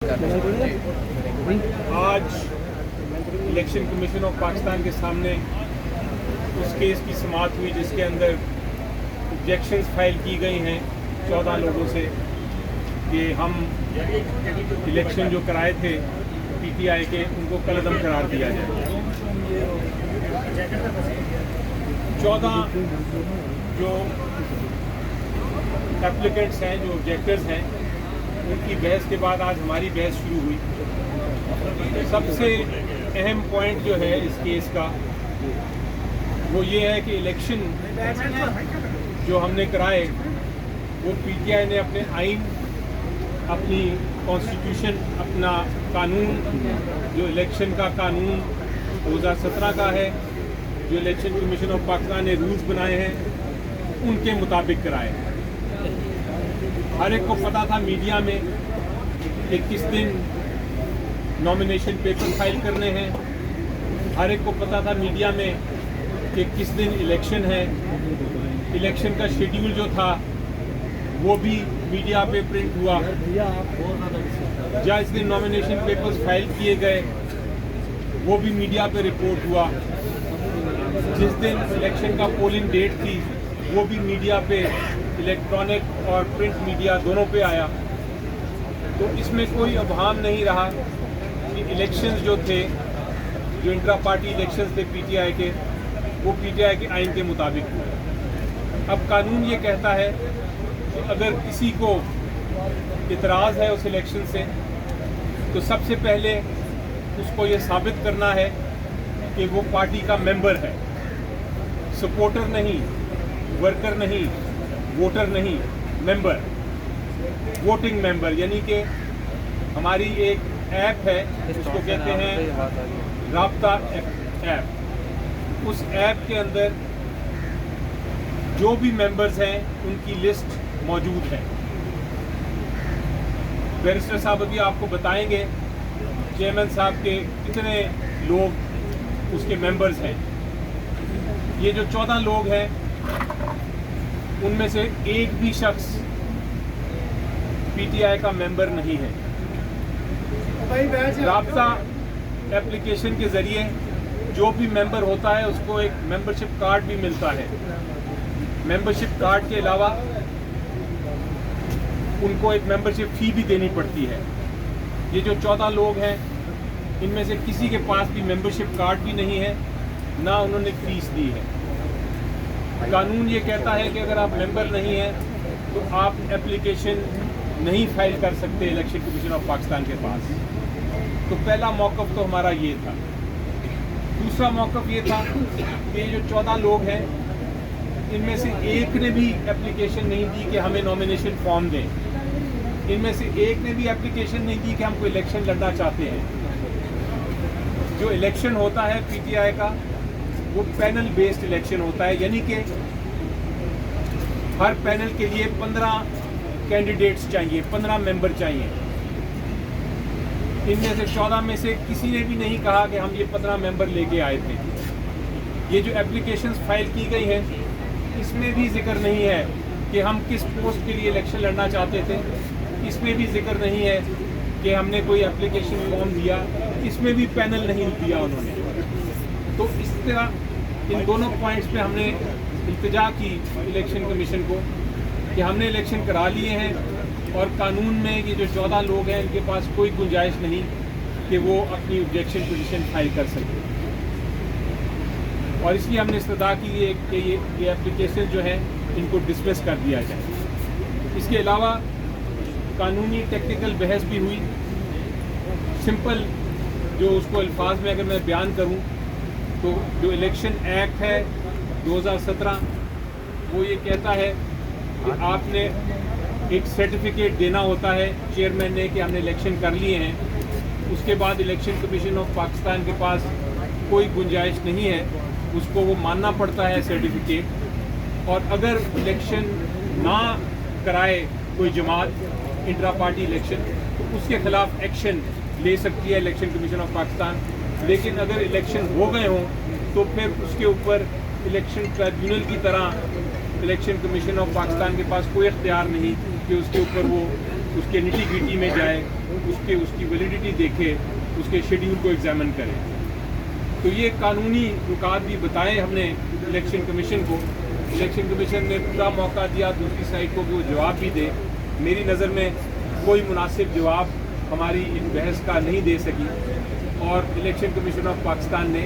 آج election commission of Pakistan کے سامنے اس کیس کی سماعت ہوئی جس کے اندر آبجیکشنز فائل کی گئی ہیں 14 لوگوں سے کہ ہم الیکشن جو کرائے تھے پی ٹی آئی کے ان کو کالعدم قرار دیا جائے۔ 14 جو اپلیکینٹس ہیں، جو آبجیکٹرز ہیں، ان کی بحث کے بعد آج ہماری بحث شروع ہوئی۔ سب سے اہم پوائنٹ جو ہے اس کیس کا وہ یہ ہے کہ الیکشن جو ہم نے کرائے وہ پی ٹی آئی نے اپنے آئین، اپنی کانسٹیٹیوشن، اپنا قانون جو الیکشن کا قانون 2017 کا ہے، جو الیکشن کمیشن آف پاکستان نے رولز بنائے ہیں، ان کے مطابق کرائے۔ ہر ایک کو پتہ تھا میڈیا میں کہ کس دن نامینیشن پیپر فائل کرنے ہیں، ہر ایک کو پتہ تھا میڈیا میں کہ کس دن الیکشن ہے۔ الیکشن کا شیڈیول جو تھا وہ بھی میڈیا پہ پرنٹ ہوا۔ جس دن نامینیشن پیپرز فائل کیے گئے وہ بھی میڈیا پہ رپورٹ ہوا۔ جس دن الیکشن کا پولنگ ڈیٹ تھی وہ بھی میڈیا پہ، الیکٹرانک اور پرنٹ میڈیا دونوں پہ آیا۔ تو اس میں کوئی ابہام نہیں رہا کہ الیکشنز جو تھے، جو انٹرا پارٹی الیکشنز تھے پی ٹی آئی کے، وہ پی ٹی آئی کے آئین کے مطابق ہوئے۔ اب قانون یہ کہتا ہے کہ اگر کسی کو اعتراض ہے اس الیکشن سے تو سب سے پہلے اس کو یہ ثابت کرنا ہے کہ وہ پارٹی کا ممبر ہے، سپورٹر نہیں، ورکر نہیں، ووٹر نہیں، ممبر، ووٹنگ ممبر۔ یعنی کہ ہماری ایک ایپ ہے اس کو کہتے ہیں رابطہ ایپ، اس ایپ کے اندر جو بھی ممبرز ہیں ان کی لسٹ موجود ہے۔ بیرسٹر صاحب ابھی آپ کو بتائیں گے چیئرمین صاحب کے کتنے لوگ اس کے ممبرز ہیں۔ یہ جو 14 لوگ ہیں ان میں سے ایک بھی شخص پی ٹی آئی کا ممبر نہیں ہے۔ رابطہ ایپلیکیشن کے ذریعے جو بھی ممبر ہوتا ہے اس کو ایک ممبرشپ کارڈ بھی ملتا ہے۔ ممبرشپ کارڈ کے علاوہ ان کو ایک ممبرشپ فی بھی دینی پڑتی ہے۔ یہ جو 14 لوگ ہیں ان میں سے کسی کے پاس بھی ممبرشپ کارڈ بھی نہیں ہے، نہ انہوں نے فیس دی ہے۔ قانون یہ کہتا ہے کہ اگر آپ ممبر نہیں ہیں تو آپ ایپلیکیشن نہیں فائل کر سکتے الیکشن کمیشن آف پاکستان کے پاس۔ تو پہلا موقف تو ہمارا یہ تھا۔ دوسرا موقف یہ تھا کہ یہ جو 14 لوگ ہیں ان میں سے ایک نے بھی ایپلیکیشن نہیں دی کہ ہمیں نامینیشن فارم دیں، ان میں سے ایک نے بھی ایپلیکیشن نہیں دی کہ ہم کوئی الیکشن لڑنا چاہتے ہیں۔ جو الیکشن ہوتا ہے پی ٹی آئی کا وہ پینل بیسڈ الیکشن ہوتا ہے، یعنی کہ ہر پینل کے لیے 15 کینڈیڈیٹس چاہیے، 15 ممبر چاہیے۔ ان میں سے 14 میں سے کسی نے بھی نہیں کہا کہ ہم یہ 15 ممبر لے کے آئے تھے۔ یہ جو ایپلیکیشنز فائل کی گئی ہیں اس میں بھی ذکر نہیں ہے کہ ہم کس پوسٹ کے لیے الیکشن لڑنا چاہتے تھے، اس میں بھی ذکر نہیں ہے کہ ہم نے کوئی ایپلیکیشن فارم دیا، اس میں بھی پینل نہیں دیا انہوں نے۔ تو اس طرح ان دونوں پوائنٹس پہ ہم نے التجا کی الیکشن کمیشن کو کہ ہم نے الیکشن کرا لیے ہیں اور قانون میں یہ جو 14 لوگ ہیں ان کے پاس کوئی گنجائش نہیں کہ وہ اپنی آبجیکشن پوزیشن فائل کر سکیں، اور اس لیے ہم نے استدعا کی ہے کہ یہ اپلیکیشن جو ہیں ان کو ڈسمس کر دیا جائے۔ اس کے علاوہ قانونی ٹیکنیکل بحث بھی ہوئی۔ سمپل جو اس کو الفاظ میں اگر میں بیان کروں تو جو الیکشن ایکٹ ہے 2017 وہ یہ کہتا ہے کہ آپ نے ایک سرٹیفکیٹ دینا ہوتا ہے چیئرمین نے کہ ہم نے الیکشن کر لیے ہیں۔ اس کے بعد الیکشن کمیشن آف پاکستان کے پاس کوئی گنجائش نہیں ہے، اس کو وہ ماننا پڑتا ہے سرٹیفکیٹ۔ اور اگر الیکشن نہ کرائے کوئی جماعت انٹرا پارٹی الیکشن تو اس کے خلاف ایکشن لے سکتی ہے الیکشن کمیشن آف پاکستان۔ لیکن اگر الیکشن ہو گئے ہوں تو پھر اس کے اوپر الیکشن ٹرائبیونل کی طرح الیکشن کمیشن آف پاکستان کے پاس کوئی اختیار نہیں کہ اس کے اوپر وہ اس کے نٹی گریٹی میں جائے، उसकी वैलिडिटी देखे, उसके शेड्यूल को एग्जामिन करे। तो ये कानूनी रुकावट भी बताए हमने इलेक्शन कमीशन को। इलेक्शन कमीशन ने पूरा मौका दिया दूसरी साइड को कि वो जवाब भी दे। मेरी नज़र में कोई मुनासिब जवाब हमारी इन बहस का नहीं दे सकी, और इलेक्शन कमीशन ऑफ पाकिस्तान ने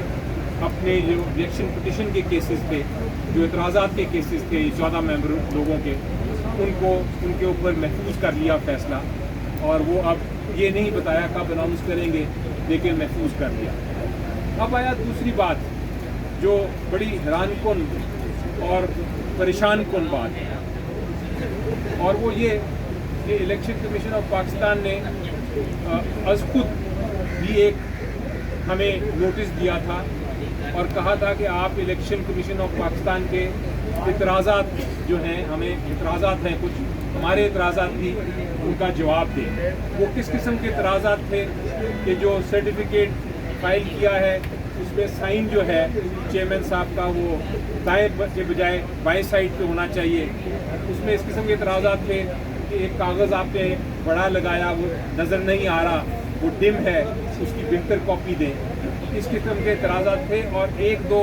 अपने जो इलेक्शन पिटिशन के केसेस थे, जो एतराज़ात के केसेस थे 14 मेंबर लोगों के, उनके ऊपर महफूज कर लिया फैसला, और वो अब ये नहीं बताया कब अनाउंस करेंगे, लेकिन महफूज कर लिया। अब आया दूसरी बात जो बड़ी हैरान कुन और परेशान कुन बात है, और वो ये कि इलेक्शन कमीशन ऑफ पाकिस्तान ने अज खुद भी एक हमें नोटिस दिया था और कहा था कि आप इलेक्शन कमीशन ऑफ पाकिस्तान के इतराज़ात जो हैं, हमें इतराज़ात हैं कुछ, हमारे इतराज़ात भी उनका जवाब दें। वो किस किस्म के इतराज़ात थे कि जो सर्टिफिकेट फाइल किया है उसमें साइन जो है चेयरमैन साहब का वो दाएं के बजाय बाएं साइड पे होना चाहिए। उसमें इस किस्म के इतराज़ात थे कि एक कागज़ आपने बड़ा लगाया, वो नज़र नहीं आ रहा, वो डिम है, उसकी बेहतर कॉपी दें। इस किस्म के इतराज़ात थे, और एक दो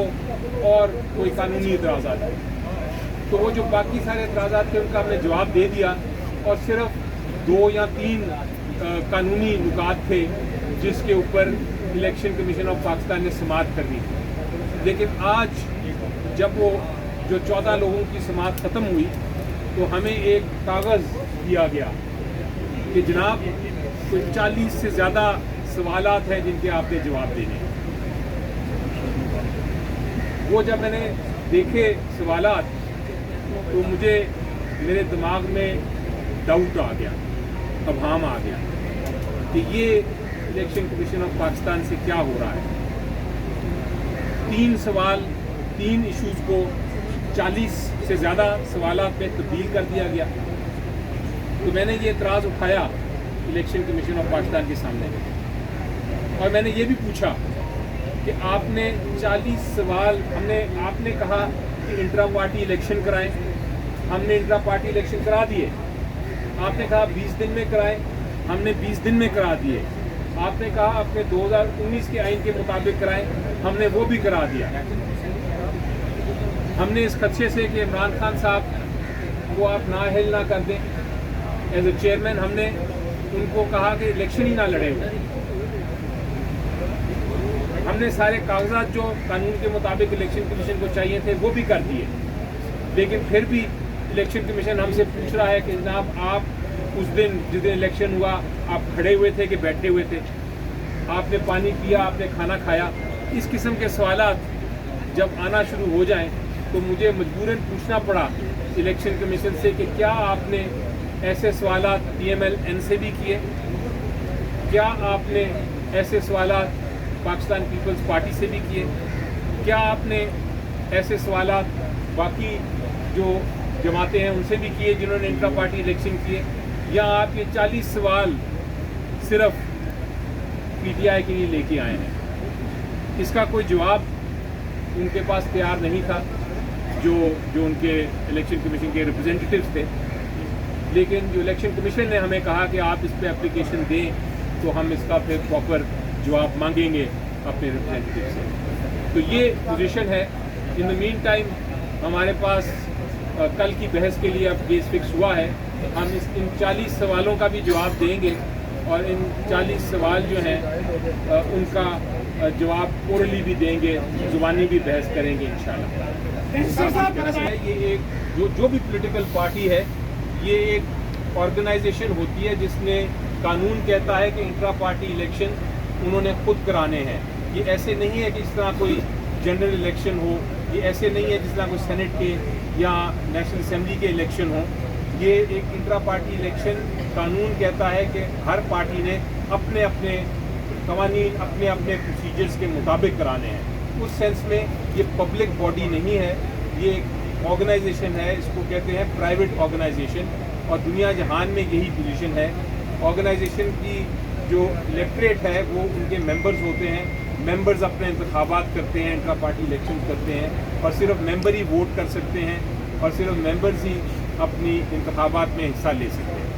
और कोई कानूनी इतराज़ात थे। तो वो जो बाकी सारे इतराज़ात थे उनका हमने जवाब दे दिया, और सिर्फ 2 या 3 कानूनी नुकात थे जिसके ऊपर इलेक्शन कमीशन ऑफ पाकिस्तान ने समाअत करनी थी। लेकिन आज जब वो जो 14 लोगों की समाअत ख़त्म हुई तो हमें एक कागज़ दिया गया कि जनाब कोई 40 से ज़्यादा सवालात हैं जिनके आपने जवाब देने हैं। वो जब मैंने देखे सवालात तो मुझे मेरे दिमाग में डाउट आ गया, अभाम आ गया कि ये इलेक्शन कमीशन ऑफ पाकिस्तान से क्या हो रहा है। 3 इश्यूज़ को 40 से ज़्यादा सवालात में तब्दील कर दिया गया। तो मैंने ये एतराज़ उठाया इलेक्शन कमीशन ऑफ पाकिस्तान के सामने, और मैंने ये भी पूछा कि आपने 40 सवाल आपने कहा कि इंट्रा पार्टी इलेक्शन कराएं, हमने इंट्रा पार्टी इलेक्शन करा दिए। आपने कहा 20 दिन में कराएं, हमने 20 दिन में करा दिए। आपने कहा अपने 2019 के आइन के मुताबिक कराएं, हमने वो भी करा दिया। हमने इस खदशे से कि इमरान खान साहब को आप नाअहल ना कर दें एज ए चेयरमैन, हमने उनको कहा कि इलेक्शन ही ना लड़े हुए। हमने सारे कागजात जो कानून के मुताबिक इलेक्शन कमीशन को चाहिए थे वो भी कर दिए, लेकिन फिर भी इलेक्शन कमीशन हमसे पूछ रहा है कि जनाब आप उस दिन जिस दिन इलेक्शन हुआ आप खड़े हुए थे कि बैठे हुए थे, आपने पानी पिया, आपने खाना खाया। इस किस्म के सवालात जब आना शुरू हो जाएं तो मुझे मजबूरन पूछना पड़ा इलेक्शन कमीशन से कि क्या आपने ऐसे सवालात PMLN से भी किए, क्या आपने ऐसे सवालात पाकिस्तान पीपल्स पार्टी से भी किए, क्या आपने ऐसे सवालात बाकी जो जमातें हैं उनसे भी किए जिन्होंने इंट्रा पार्टी इलेक्शन किए, या आप ये 40 सवाल सिर्फ PTI के लिए लेके आए हैं। इसका कोई जवाब उनके पास तैयार नहीं था जो उनके इलेक्शन कमीशन के रिप्रेजेंटेटिव्स थे। लेकिन जो इलेक्शन कमीशन ने हमें कहा कि आप इस पर एप्लीकेशन दें तो हम इसका फिर प्रॉपर जवाब मांगेंगे अपने रिप्रेजेंटेटिव से। तो ये पोजीशन है। इन द मीन टाइम हमारे पास कल की बहस के लिए अब केस फिक्स हुआ है। हम इन 40 सवालों का भी जवाब देंगे, और इन 40 सवाल जो हैं उनका जवाब ओरली भी देंगे, ज़ुबानी भी बहस करेंगे इंशाल्लाह। ये एक जो भी पॉलिटिकल पार्टी है, ये एक ऑर्गेनाइजेशन होती है जिसने कानून कहता है कि इंट्रा पार्टी इलेक्शन उन्होंने खुद कराने हैं। ये ऐसे नहीं है कि इस तरह कोई जनरल इलेक्शन हो, ये ऐसे नहीं है जिस तरह कोई सेनेट के या नेशनल असेंबली के इलेक्शन हो। ये एक इंट्रा पार्टी इलेक्शन कानून कहता है कि हर पार्टी ने अपने अपने कवानीन, अपने अपने प्रोसीजर्स के मुताबिक कराने हैं। उस सेंस में ये पब्लिक बॉडी नहीं है, ये एक ऑर्गेनाइजेशन है। इसको कहते हैं प्राइवेट ऑर्गेनाइजेशन, और दुनिया जहान में यही पोजीशन है। ऑर्गेनाइजेशन की जो इलेक्ट्रेट है वो उनके मेंबर्स होते हैं। मेंबर्स अपने इंतखाबात करते हैं, इंट्रा पार्टी इलेक्शन करते हैं, और सिर्फ मेंबर ही वोट कर सकते हैं, और सिर्फ मेंबर्स ही अपनी इंतखाबात में हिस्सा ले सकते हैं।